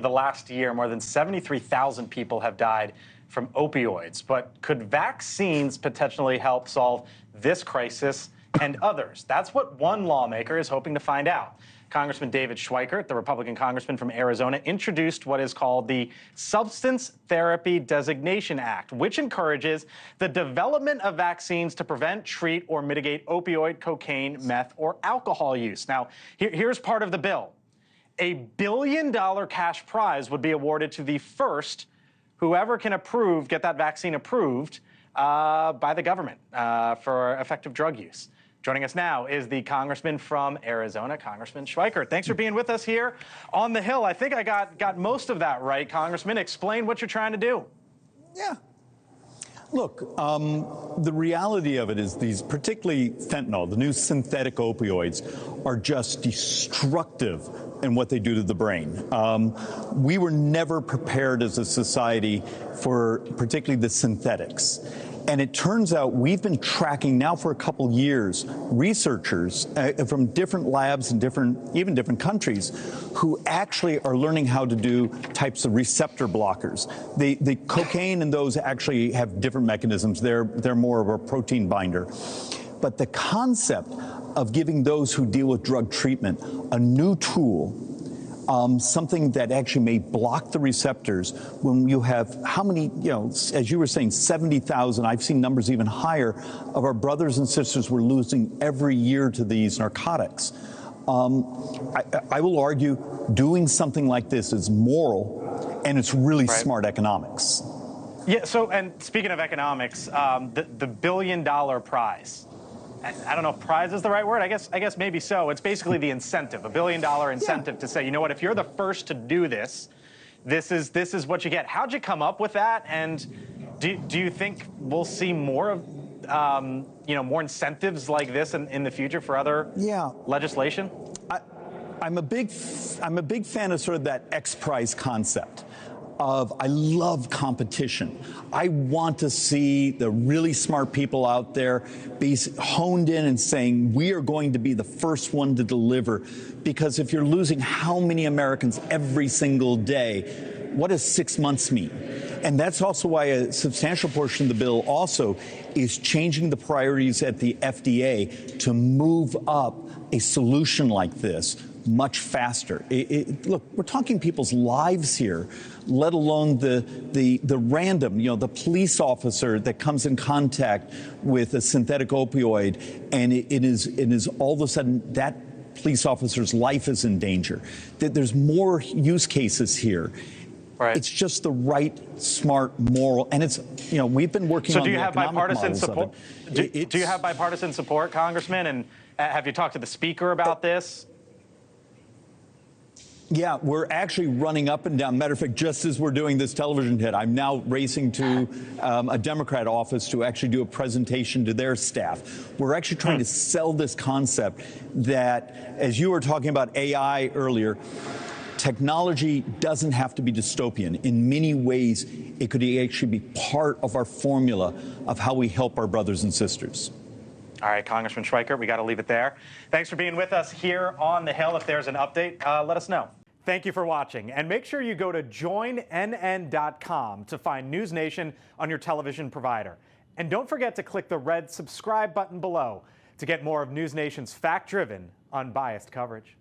The last year, more than 73,000 people have died from opioids. But could vaccines potentially help solve this crisis and others? That's what one lawmaker is hoping to find out. Congressman David Schweikert, the Republican congressman from Arizona, introduced what is called the Substance Therapy Designation Act, which encourages the development of vaccines to prevent, treat, or mitigate opioid, cocaine, meth, or alcohol use. Now, here's part of the bill. $1 billion cash prize would be awarded to the first whoever can get that vaccine approved by the government for effective drug use. Joining us now is the congressman from Arizona, Congressman Schweikert. Thanks for being with us here on the Hill. I think I got most of that right, Congressman. Explain what you're trying to do. Yeah. Look, the reality of it is these, particularly fentanyl, the new synthetic opioids, are just destructive in what they do to the brain. We were never prepared as a society for particularly the synthetics. And it turns out we've been tracking now for a couple years researchers from different labs and even different countries who actually are learning how to do types of receptor blockers. The cocaine and those actually have different mechanisms. They're more of a protein binder. But the concept of giving those who deal with drug treatment a new tool, something that actually may block the receptors when you have how many, as you were saying, 70,000, I've seen numbers even higher, of our brothers and sisters we're losing every year to these narcotics. I will argue doing something like this is moral and it's really smart economics. Yeah, so, and speaking of economics, the $1 billion prize. I don't know if prize is the right word. I guess maybe so. It's basically the incentive, $1 billion incentive to say, you know what, if you're the first to do this, this is what you get. How'd you come up with that? And do you think we'll see more of, more incentives like this in the future for other legislation? I'm a big fan of sort of that X Prize concept. I love competition. I want to see the really smart people out there be honed in and saying, we are going to be the first one to deliver. Because if you're losing how many Americans every single day, what does 6 months mean? And that's also why a substantial portion of the bill also is changing the priorities at the FDA to move up a solution like this much faster. Look, we're talking people's lives here, let alone the random, the police officer that comes in contact with a synthetic opioid, and it is all of a sudden that police officer's life is in danger. There's more use cases here. Right. It's just the right, smart, moral, and it's, we've been working on the economic models of it. Do you have bipartisan support, Congressman? And have you talked to the Speaker about this? Yeah, we're actually running up and down. Matter of fact, just as we're doing this television hit, I'm now racing to a Democrat office to actually do a presentation to their staff. We're actually trying to sell this concept that, as you were talking about AI earlier, technology doesn't have to be dystopian. In many ways, it could actually be part of our formula of how we help our brothers and sisters. All right, Congressman Schweikert, we got to leave it there. Thanks for being with us here on the Hill. If there's an update, let us know. Thank you for watching, and make sure you go to joinnn.com to find NewsNation on your television provider. And don't forget to click the red subscribe button below to get more of NewsNation's fact-driven, unbiased coverage.